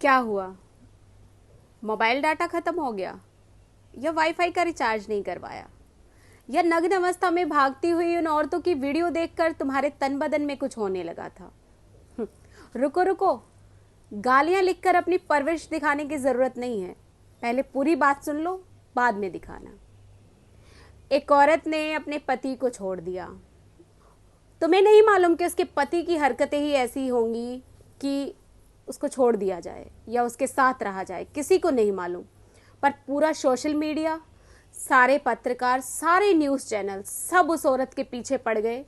क्या हुआ? Mobile data खत्म हो गया? या वाईफाई का रिचार्ज नहीं करवाया? या नग्न अवस्था में भागती हुई उन औरतों की वीडियो देखकर तुम्हारे तन बदन में कुछ होने लगा था? रुको रुको, गालियां लिखकर अपनी परवरिश दिखाने की जरूरत नहीं है। पहले पूरी बात सुन लो, बाद में दिखाना। एक औरत ने अपने पति को छोड़ दिया। तुम्हें नहीं मालूम कि उसके पति की हरकतें ही ऐसी होंगी कि उसको छोड़ दिया जाए या उसके साथ रहा जाए, किसी को नहीं मालूम। पर पूरा सोशल मीडिया, सारे पत्रकार, सारे न्यूज़ चैनल सब उस औरत के पीछे पड़ गए।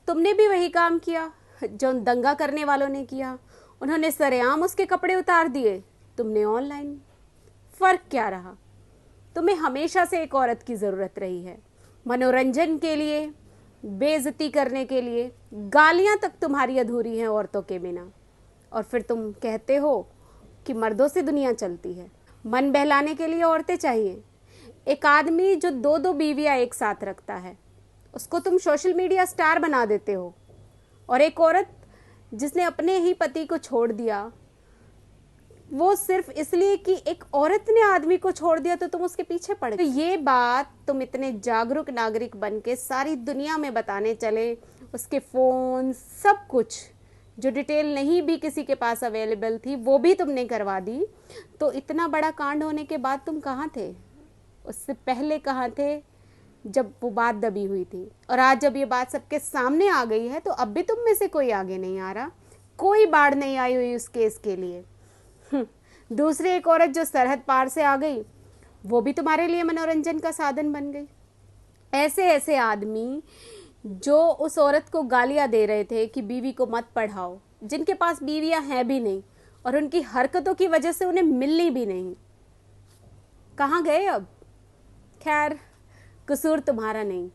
तुमने भी वही काम किया जो दंगा करने वालों ने किया। उन्होंने सरेआम उसके कपड़े उतार दिए, तुमने ऑनलाइन। फर्क क्या रहा? तुम्हें हमेशा से एक औरत की ज़रूरत रही है, मनोरंजन के लिए, बेइज्जती करने के लिए। गालियां तक तुम्हारी अधूरी हैं औरतों के बिना। और फिर तुम कहते हो कि मर्दों से दुनिया चलती है। मन बहलाने के लिए औरतें चाहिए। एक आदमी जो दो दो बीवियां एक साथ रखता है, उसको तुम सोशल मीडिया स्टार बना देते हो। और एक औरत जिसने अपने ही पति को छोड़ दिया, वो सिर्फ इसलिए कि एक औरत ने आदमी को छोड़ दिया तो तुम उसके पीछे पड़ गए। तो ये बात तुम इतने जागरूक नागरिक बन के सारी दुनिया में बताने चले, उसके फ़ोन सब कुछ जो डिटेल नहीं भी किसी के पास अवेलेबल थी वो भी तुमने करवा दी। तो इतना बड़ा कांड होने के बाद तुम कहाँ थे? उससे पहले कहाँ थे जब वो बात दबी हुई थी? और आज जब ये बात सबके सामने आ गई है तो अब भी तुम में से कोई आगे नहीं आ रहा, कोई बाढ़ नहीं आई हुई उस केस के लिए। दूसरी एक औरत जो सरहद पार से आ गई, वो भी तुम्हारे लिए मनोरंजन का साधन बन गई। ऐसे ऐसे आदमी जो उस औरत को गालियां दे रहे थे कि बीवी को मत पढ़ाओ, जिनके पास बीवियां हैं भी नहीं और उनकी हरकतों की वजह से उन्हें मिलनी भी नहीं, कहाँ गए अब? खैर, कसूर तुम्हारा नहीं,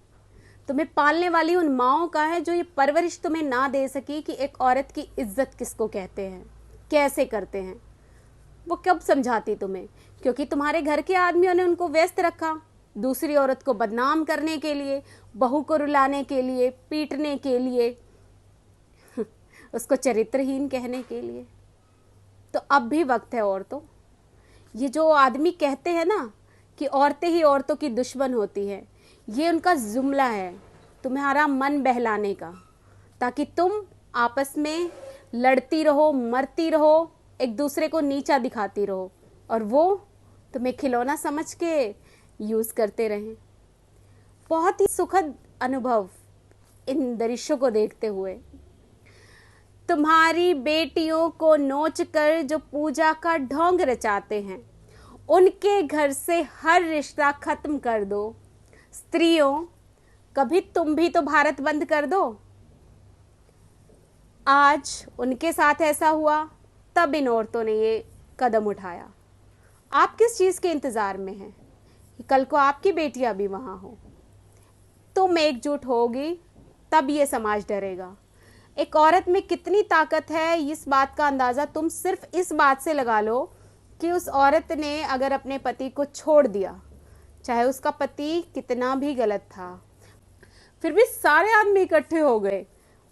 तुम्हें पालने वाली उन माओं का है जो ये परवरिश तुम्हें ना दे सकी कि एक औरत की इज्जत किसको कहते हैं, कैसे करते हैं। वो कब समझाती तुम्हें? क्योंकि तुम्हारे घर के आदमियों ने उनको व्यस्त रखा दूसरी औरत को बदनाम करने के लिए, बहू को रुलाने के लिए, पीटने के लिए, उसको चरित्रहीन कहने के लिए। तो अब भी वक्त है औरतों। ये जो आदमी कहते हैं ना कि औरतें ही औरतों की दुश्मन होती है, ये उनका जुमला है तुम्हारा मन बहलाने का, ताकि तुम आपस में लड़ती रहो, मरती रहो, एक दूसरे को नीचा दिखाती रहो और वो तुम्हें खिलौना समझ के यूज़ करते रहें। बहुत ही सुखद अनुभव इन दृश्यों को देखते हुए। तुम्हारी बेटियों को नोच कर जो पूजा का ढोंग रचाते हैं, उनके घर से हर रिश्ता खत्म कर दो। स्त्रियों, कभी तुम भी तो भारत बंद कर दो। आज उनके साथ ऐसा हुआ, तब इन औरतों ने ये कदम उठाया। आप किस चीज़ के इंतज़ार में हैं कि कल को आपकी बेटियां भी वहाँ हो? तुम एकजुट होगी तब ये समाज डरेगा। एक औरत में कितनी ताकत है, इस बात का अंदाज़ा तुम सिर्फ इस बात से लगा लो कि उस औरत ने अगर अपने पति को छोड़ दिया, चाहे उसका पति कितना भी गलत था, फिर भी सारे आदमी इकट्ठे हो गए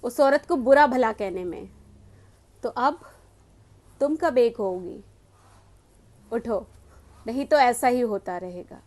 उस औरत को बुरा भला कहने में। तो अब तुम कब एक होगी? उठो, नहीं तो ऐसा ही होता रहेगा।